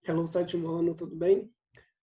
Hello, sétimo ano, tudo bem?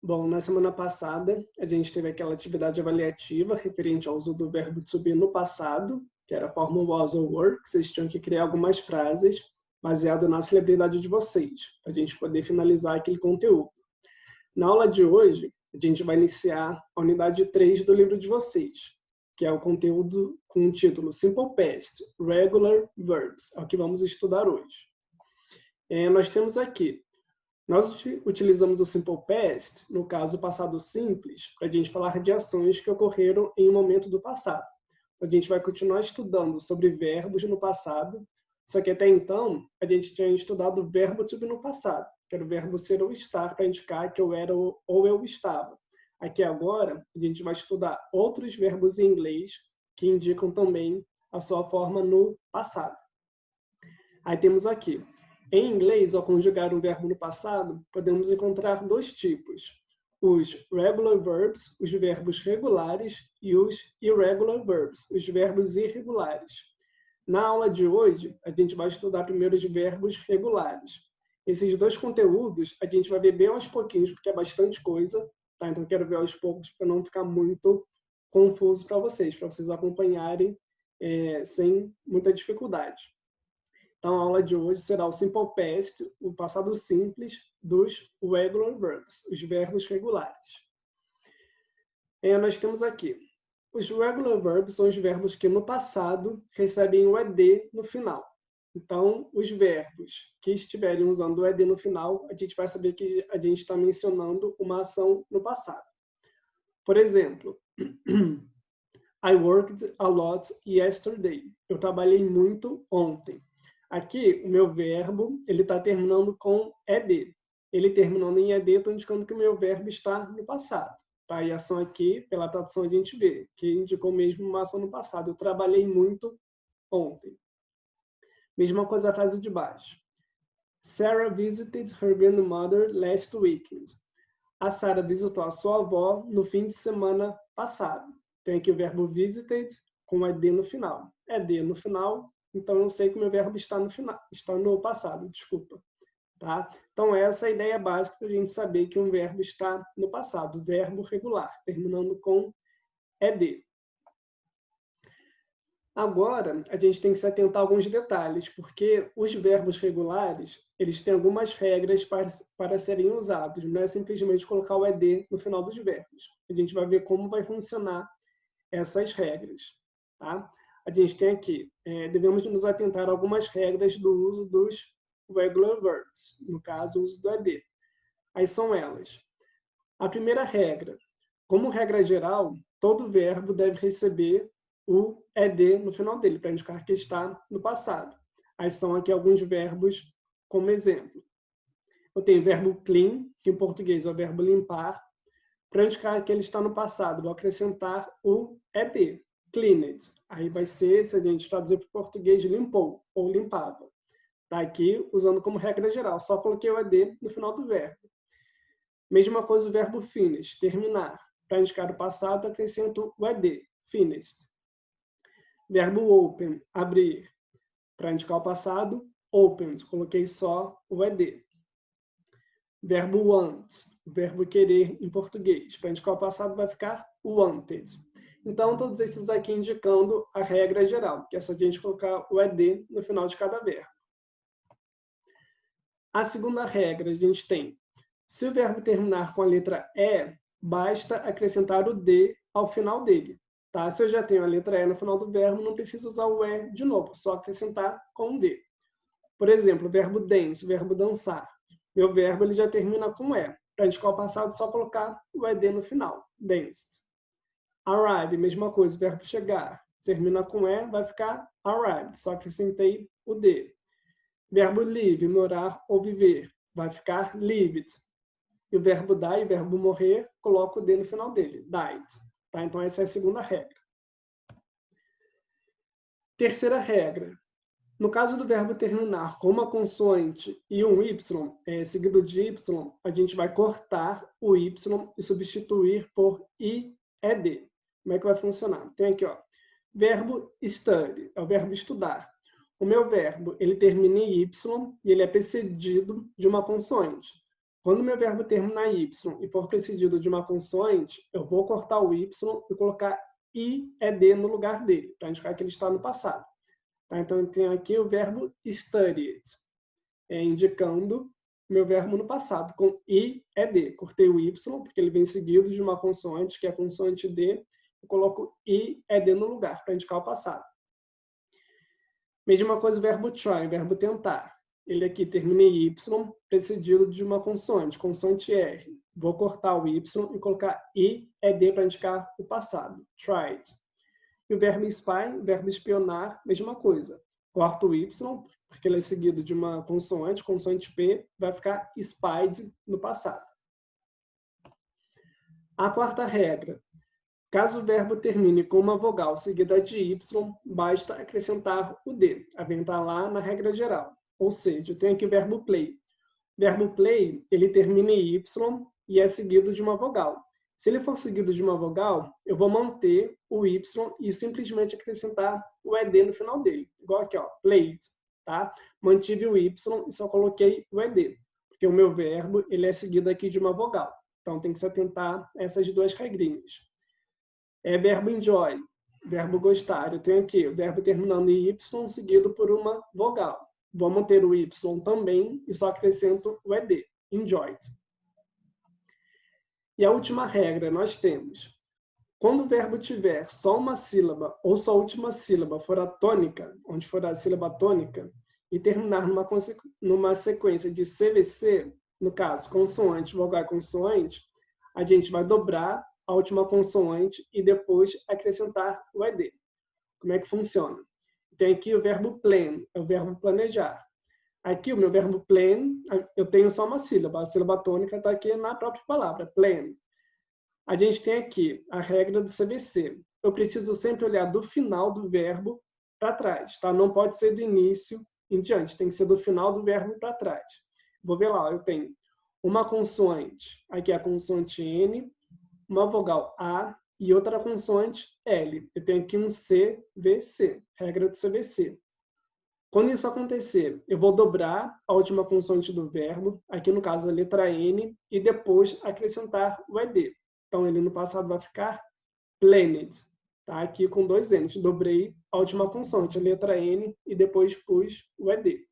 Bom, na semana passada, a gente teve aquela atividade avaliativa referente ao uso do verbo to be no passado, que era a forma was or were, que vocês tinham que criar algumas frases baseado na celebridade de vocês, para a gente poder finalizar aquele conteúdo. Na aula de hoje, a gente vai iniciar a unidade 3 do livro de vocês, que é o conteúdo com o título Simple Past, Regular Verbs, é o que vamos estudar hoje. Nós temos aqui nós utilizamos o Simple Past, no caso passado simples, para a gente falar de ações que ocorreram em um momento do passado. A gente vai continuar estudando sobre verbos no passado, só que até então a gente tinha estudado o verbo to be no passado, que era o verbo ser ou estar, para indicar que eu era ou eu estava. Aqui agora a gente vai estudar outros verbos em inglês que indicam também a sua forma no passado. Aí temos aqui. Em inglês, ao conjugar um verbo no passado, podemos encontrar dois tipos: os regular verbs, os verbos regulares, e os irregular verbs, os verbos irregulares. Na aula de hoje, a gente vai estudar primeiro os verbos regulares. Esses dois conteúdos a gente vai ver bem aos pouquinhos, porque é bastante coisa, tá? Então eu quero ver aos poucos para não ficar muito confuso para vocês acompanharem sem muita dificuldade. Então, a aula de hoje será o Simple Past, o passado simples dos regular verbs, os verbos regulares. Nós temos aqui, os regular verbs são os verbos que no passado recebem o ed no final. Então, os verbos que estiverem usando o ed no final, a gente vai saber que a gente está mencionando uma ação no passado. Por exemplo, I worked a lot yesterday. Eu trabalhei muito ontem. Aqui, o meu verbo está terminando com ed. Ele terminando em ed, estou indicando que o meu verbo está no passado. Tá? E a ação aqui, pela tradução, a gente vê que indicou mesmo uma ação no passado. Eu trabalhei muito ontem. Mesma coisa a frase de baixo. Sarah visited her grandmother last weekend. A Sarah visitou a sua avó no fim de semana passado. Tem aqui o verbo visited com ed no final. Ed no final. Então, eu sei que o meu verbo está no final, está no passado, desculpa. Tá? Então, essa é a ideia básica para a gente saber que um verbo está no passado, verbo regular, terminando com ed. Agora, a gente tem que se atentar a alguns detalhes, porque os verbos regulares, eles têm algumas regras para serem usados. Não é simplesmente colocar o ed no final dos verbos. A gente vai ver como vai funcionar essas regras. Tá? A gente tem aqui, devemos nos atentar a algumas regras do uso dos regular verbs, no caso, o uso do ed. Aí são elas. A primeira regra, como regra geral, todo verbo deve receber o ed no final dele, para indicar que está no passado. Aí são aqui alguns verbos como exemplo. Eu tenho o verbo clean, que em português é o verbo limpar. Para indicar que ele está no passado, vou acrescentar o ed. Cleaned. Aí vai ser, se a gente traduzir para o português, limpou ou limpava. Está aqui usando como regra geral. Só coloquei o ed no final do verbo. Mesma coisa o verbo finish, terminar. Para indicar o passado, acrescento o ed. Finished. Verbo open, abrir. Para indicar o passado, opened. Coloquei só o ed. Verbo want, verbo querer em português. Para indicar o passado, vai ficar wanted. Então, todos esses aqui indicando a regra geral, que é só a gente colocar o ed no final de cada verbo. A segunda regra, a gente tem, se o verbo terminar com a letra E, basta acrescentar o D ao final dele. Tá? Se eu já tenho a letra E no final do verbo, não preciso usar o E de novo, só acrescentar com o D. Por exemplo, o verbo dance, o verbo dançar. Meu verbo ele já termina com E. Para indicar o passado, só colocar o ed no final, danced. Arrive, mesma coisa, o verbo chegar. Termina com E, vai ficar arrived, só acrescentei o D. Verbo live, morar ou viver, vai ficar lived. E o verbo die, o verbo morrer, coloco o D no final dele, died. Tá? Então, essa é a segunda regra. Terceira regra. No caso do verbo terminar com uma consoante e um Y, seguido de Y, a gente vai cortar o Y e substituir por IED. Como é que vai funcionar? Tem aqui, ó, verbo study, é o verbo estudar. O meu verbo, ele termina em Y e ele é precedido de uma consoante. Quando meu verbo terminar em Y e for precedido de uma consoante, eu vou cortar o Y e colocar IED no lugar dele, para indicar que ele está no passado. Tá? Então, eu tenho aqui o verbo studied, indicando meu verbo no passado, com IED. Cortei o Y, porque ele vem seguido de uma consoante, que é a consoante D, e coloco IED no lugar, para indicar o passado. Mesma coisa o verbo try, o verbo tentar. Ele aqui termina em Y, precedido de uma consoante, consoante R. Vou cortar o Y e colocar IED para indicar o passado, tried. E o verbo spy, o verbo espionar, mesma coisa. Corto o Y, porque ele é seguido de uma consoante, consoante P, vai ficar spied no passado. A quarta regra. Caso o verbo termine com uma vogal seguida de Y, basta acrescentar o D, a vem estar lá na regra geral. Ou seja, eu tenho aqui o verbo play. O verbo play, ele termina em Y e é seguido de uma vogal. Se ele for seguido de uma vogal, eu vou manter o Y e simplesmente acrescentar o ED no final dele. Igual aqui, ó, played. Tá? Mantive o Y e só coloquei o ED. Porque o meu verbo ele é seguido aqui de uma vogal. Então, tem que se atentar a essas duas regrinhas. Verbo enjoy, verbo gostar. Eu tenho aqui o verbo terminando em Y seguido por uma vogal. Vou manter o Y também e só acrescento o ED, enjoyed. E a última regra nós temos, quando o verbo tiver só uma sílaba ou só a última sílaba for a tônica, onde for a sílaba tônica, e terminar numa sequência de CVC, no caso, consoante, vogal e consoante, a gente vai dobrar a última consoante e depois acrescentar o ED. Como é que funciona? Tem aqui o verbo plan, é o verbo planejar. Aqui o meu verbo plan, eu tenho só uma sílaba, a sílaba tônica está aqui na própria palavra, plan. A gente tem aqui a regra do CVC. Eu preciso sempre olhar do final do verbo para trás, tá? Não pode ser do início em diante, tem que ser do final do verbo para trás. Vou ver lá, eu tenho uma consoante, aqui é a consoante N, uma vogal A e outra consoante L. Eu tenho aqui um CVC, regra do CVC. Quando isso acontecer, eu vou dobrar a última consoante do verbo, aqui no caso a letra N, e depois acrescentar o ED. Então, ele no passado vai ficar planned, tá? Aqui com dois N's. Dobrei a última consoante, a letra N, e depois pus o ED.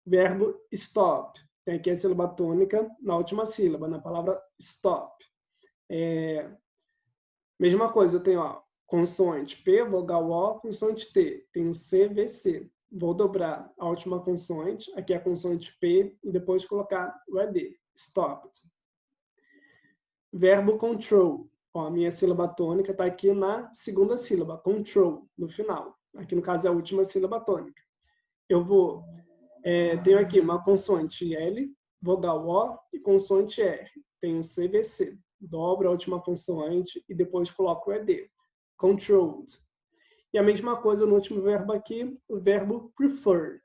Verbo stop. Tem aqui a sílaba tônica na última sílaba, na palavra stop. Mesma coisa, eu tenho ó, consoante P, vogal O, consoante T. Tenho CVC. Vou dobrar a última consoante, aqui é a consoante P, e depois colocar o ED. Stopped. Verbo control. Ó, a minha sílaba tônica está aqui na segunda sílaba, control, no final. Aqui, no caso, é a última sílaba tônica. Eu vou... tenho aqui uma consoante L, vogal O e consoante R. Tenho CVC. Dobro a última consoante e depois coloco o ED. Controlled. E a mesma coisa no último verbo aqui, o verbo prefer.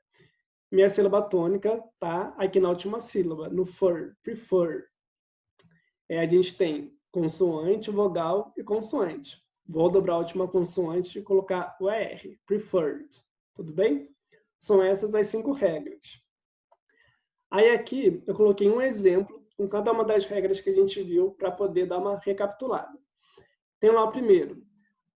Minha sílaba tônica está aqui na última sílaba, no fer, prefer. A gente tem consoante, vogal e consoante. Vou dobrar a última consoante e colocar o ER, preferred. Tudo bem? São essas as 5 regras. Aí aqui eu coloquei um exemplo com cada uma das regras que a gente viu para poder dar uma recapitulada. Tem lá o primeiro.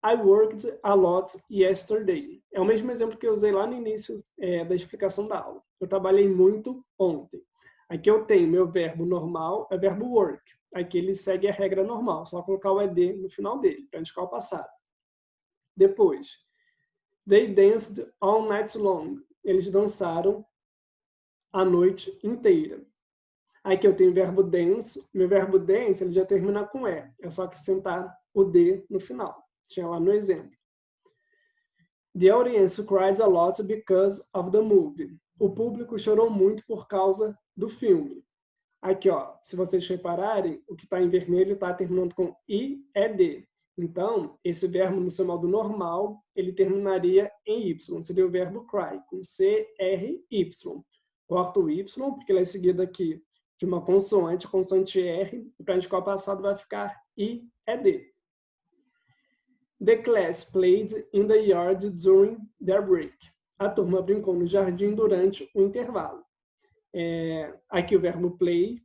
I worked a lot yesterday. É o mesmo exemplo que eu usei lá no início da explicação da aula. Eu trabalhei muito ontem. Aqui eu tenho meu verbo normal, é verbo work. Aqui ele segue a regra normal, só colocar o ED no final dele, para indicar o passado. Depois, they danced all night long. Eles dançaram a noite inteira. Aqui eu tenho o verbo dance. Meu verbo dance ele já termina com E. É só acrescentar o D no final. Tinha lá no exemplo. The audience cried a lot because of the movie. O público chorou muito por causa do filme. Aqui, ó, se vocês repararem, o que está em vermelho está terminando com IED. Então, esse verbo no seu modo normal, ele terminaria em Y. Seria o verbo cry, com CRY. Corto o Y, porque ele é seguido aqui de uma consoante, consoante R, e para indicar o passado vai ficar IED. The class played in the yard during their break. A turma brincou no jardim durante o intervalo. Aqui o verbo play,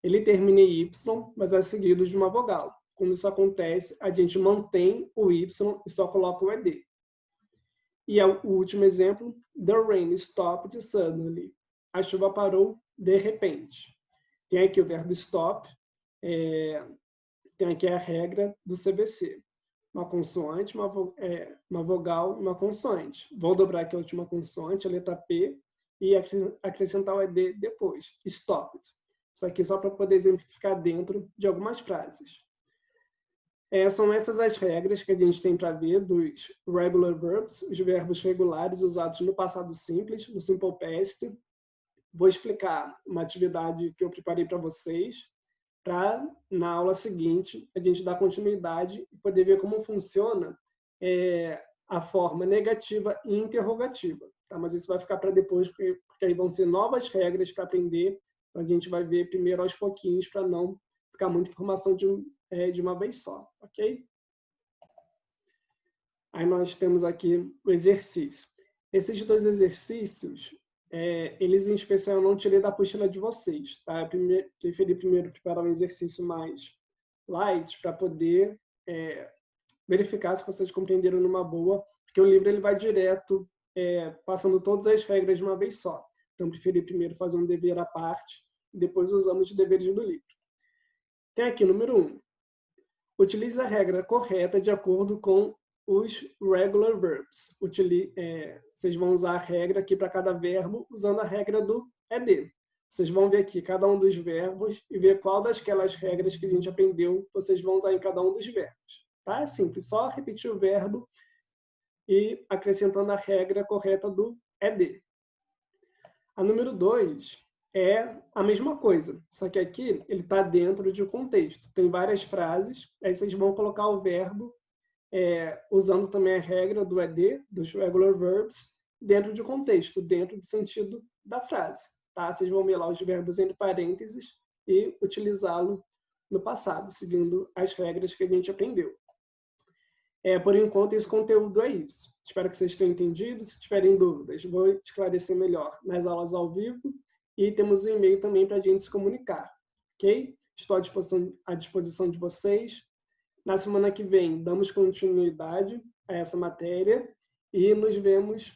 ele termina em Y, mas é seguido de uma vogal. Quando isso acontece, a gente mantém o Y e só coloca o ED. E o último exemplo, the rain stopped suddenly. A chuva parou de repente. Tem aqui o verbo stop, tem aqui a regra do CVC. Uma consoante, uma vogal, uma consoante. Vou dobrar aqui a última consoante, a letra P, e acrescentar o ED depois. Stopped. Isso aqui só para poder exemplificar dentro de algumas frases. São essas as regras que a gente tem para ver dos regular verbs, os verbos regulares usados no passado simples, no simple past. Vou explicar uma atividade que eu preparei para vocês, para, na aula seguinte, a gente dar continuidade e poder ver como funciona a forma negativa e interrogativa. Tá? Mas isso vai ficar para depois, porque aí vão ser novas regras para aprender. Então, a gente vai ver primeiro aos pouquinhos, para não ficar muita informação de uma vez só, ok? Aí nós temos aqui o exercício. Esses dois exercícios, eles em especial eu não tirei da apostila de vocês, tá? Eu preferi primeiro preparar um exercício mais light para poder verificar se vocês compreenderam numa boa, porque o livro ele vai direto passando todas as regras de uma vez só. Então, eu preferi primeiro fazer um dever à parte e depois usamos os deveres do livro. Tem aqui, número 1. Utilize a regra correta de acordo com os regular verbs. Vocês vão usar a regra aqui para cada verbo, usando a regra do ED. Vocês vão ver aqui cada um dos verbos e ver qual daquelas regras que a gente aprendeu vocês vão usar em cada um dos verbos. Tá? É simples, só repetir o verbo e acrescentando a regra correta do ED. A número 2 é a mesma coisa, só que aqui ele está dentro de um contexto. Tem várias frases, aí vocês vão colocar o verbo usando também a regra do ED, dos regular verbs, dentro de contexto, dentro do sentido da frase. Tá? Vocês vão ver lá os verbos entre parênteses e utilizá-lo no passado, seguindo as regras que a gente aprendeu. Por enquanto, esse conteúdo é isso. Espero que vocês tenham entendido. Se tiverem dúvidas, vou esclarecer melhor nas aulas ao vivo. E temos um e-mail também para a gente se comunicar. Ok? Estou à disposição de vocês. Na semana que vem, damos continuidade a essa matéria e nos vemos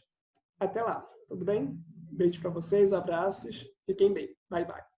até lá. Tudo bem? Beijo para vocês, abraços. Fiquem bem. Bye, bye.